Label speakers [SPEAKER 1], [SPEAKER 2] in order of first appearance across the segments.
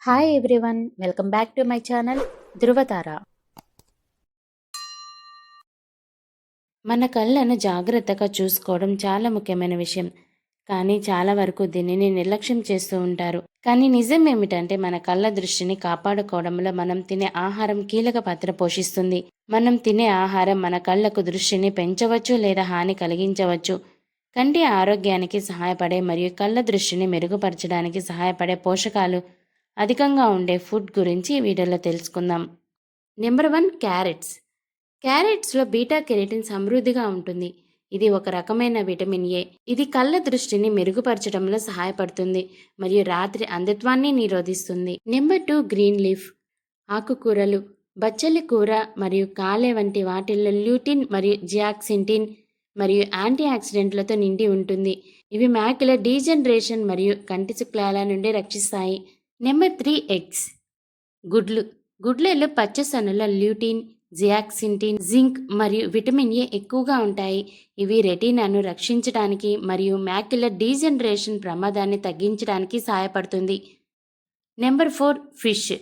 [SPEAKER 1] Hi everyone, welcome back to my channel Dhruvatara. మన కళ్ళను జాగ్రత్తగా చూసుకోవడం చాలా ముఖ్యమైన విషయం. కానీ చాలా వరకు దీనిని నిర్లక్ష్యం చేస్తూ ఉంటారు. కానీ నిజం ఏమిటంటే మన కళ్ళ దృష్టిని కాపాడుకోవడంలో మనం తినే ఆహారం కీలక పాత్ర పోషిస్తుంది. మనం తినే ఆహారం మన కళ్ళకు దృష్టిని పెంచవచ్చు లేదా హాని కలిగించవచ్చు. కంటి ఆరోగ్యానికి సహాయపడే మరియు కళ్ళ దృష్టిని మెరుగుపరచడానికి సహాయపడే పోషకాలు అధికంగా ఉండే ఫుడ్ గురించి ఈ వీడియోలో తెలుసుకుందాం. Number 1, carrots. క్యారెట్స్లో బీటా కెరటిన్ సమృద్ధిగా ఉంటుంది. ఇది ఒక రకమైన విటమిన్ ఏ. ఇది కళ్ళ దృష్టిని మెరుగుపరచడంలో సహాయపడుతుంది మరియు రాత్రి అంధత్వాన్ని నిరోధిస్తుంది. Number 2, green leaf. ఆకుకూరలు, బచ్చలి కూర మరియు కాలే వంటి వాటిల్లో ల్యూటిన్ మరియు జియాక్సింటిన్ మరియు యాంటీ ఆక్సిడెంట్లతో నిండి ఉంటుంది. ఇవి మ్యాక్యులర్ డీజనరేషన్ మరియు కంటి శుక్లాల నుండి రక్షిస్తాయి. Number 3, eggs. గుడ్లలో పచ్చసొనల ల్యూటిన్, జియాక్సింటిన్, జింక్ మరియు విటమిన్ ఏ ఎక్కువగా ఉంటాయి. ఇవి రెటీనాను రక్షించడానికి మరియు మ్యాక్యులర్ డీజనరేషన్ ప్రమాదాన్ని తగ్గించడానికి సహాయపడుతుంది. Number 4, fish.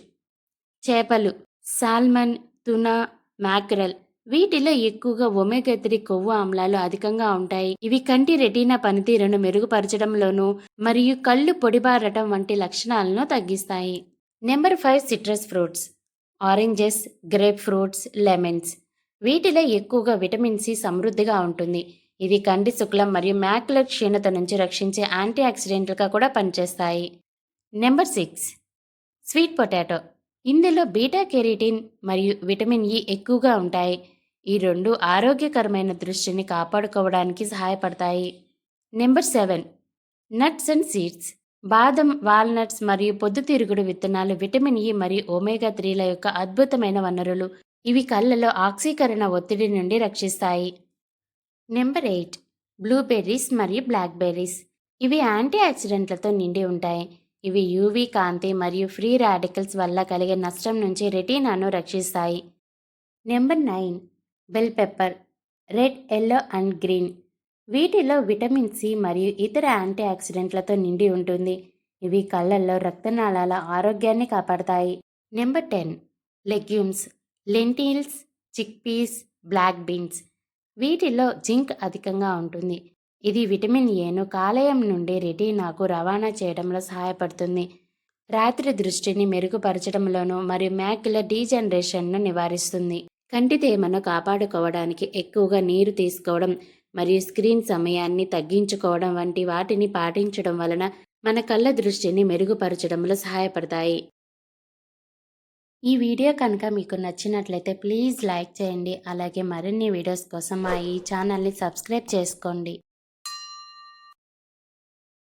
[SPEAKER 1] చేపలు, సాల్మన్, టునా, మ్యాక్రల్. వీటిలో ఎక్కువగా ఒమేగా 3 కొవ్వు ఆమ్లాలు అధికంగా ఉంటాయి. ఇవి కంటి రెటీనా పనితీరును మెరుగుపరచడంలోనూ మరియు కళ్ళు పొడిబారటం వంటి లక్షణాలను తగ్గిస్తాయి. Number 5, citrus fruits. Oranges, grape fruits, lemons. వీటిలో ఎక్కువగా విటమిన్ సి సమృద్ధిగా ఉంటుంది. ఇది కంటి శుక్లం మరియు మ్యాక్యులర్ క్షీణత నుంచి రక్షించే యాంటీ ఆక్సిడెంట్లుగా కూడా పనిచేస్తాయి. Number 6, sweet potato. ఇందులో బీటా కెరటిన్ మరియు విటమిన్ ఇ ఎక్కువగా ఉంటాయి. ఈ రెండు ఆరోగ్యకరమైన దృష్టిని కాపాడుకోవడానికి సహాయపడతాయి. Number 7, nuts and seeds. బాదం, వాల్నట్స్ మరియు పొద్దుతిరుగుడు విత్తనాలు విటమిన్ ఇ మరియు ఒమేగా 3ల యొక్క అద్భుతమైన వనరులు. ఇవి కళ్ళలో ఆక్సీకరణ ఒత్తిడి నుండి రక్షిస్తాయి. నెంబర్ 8, బ్లూబెర్రీస్ మరియు బ్లాక్బెర్రీస్. ఇవి యాంటీ ఆక్సిడెంట్లతో నిండి ఉంటాయి. ఇవి యూవీ కాంతి మరియు ఫ్రీ రాడికల్స్ వల్ల కలిగే నష్టం నుంచి రెటీనాను రక్షిస్తాయి. Number 9, bell pepper. Red, yellow and green. వీటిలో విటమిన్ సి మరియు ఇతర యాంటీ ఆక్సిడెంట్లతో నిండి ఉంటుంది. ఇవి కళ్ళల్లో రక్తనాళాల ఆరోగ్యాన్ని కాపాడతాయి. Number 10, legumes. Lentils, chickpeas, black beans. వీటిలో జింక్ అధికంగా ఉంటుంది. ఇది విటమిన్ ఏను కాలేయం నుండి రెటీనాకు రవాణా చేయడంలో సహాయపడుతుంది. రాత్రి దృష్టిని మెరుగుపరచడంలోనూ మరియు మ్యాక్యులర్ డీజనరేషన్ను నివారిస్తుంది. కంటి తేమను కాపాడుకోవడానికి ఎక్కువగా నీరు తీసుకోవడం మరియు స్క్రీన్ సమయాన్ని తగ్గించుకోవడం వంటి వాటిని పాటించడం వలన మన కళ్ళ దృష్టిని మెరుగుపరచడంలో సహాయపడతాయి. ఈ వీడియో కనుక మీకు నచ్చినట్లయితే ప్లీజ్ లైక్ చేయండి. అలాగే మరిన్ని వీడియోస్ కోసం మా ఈ ఛానల్ని సబ్స్క్రైబ్ చేసుకోండి.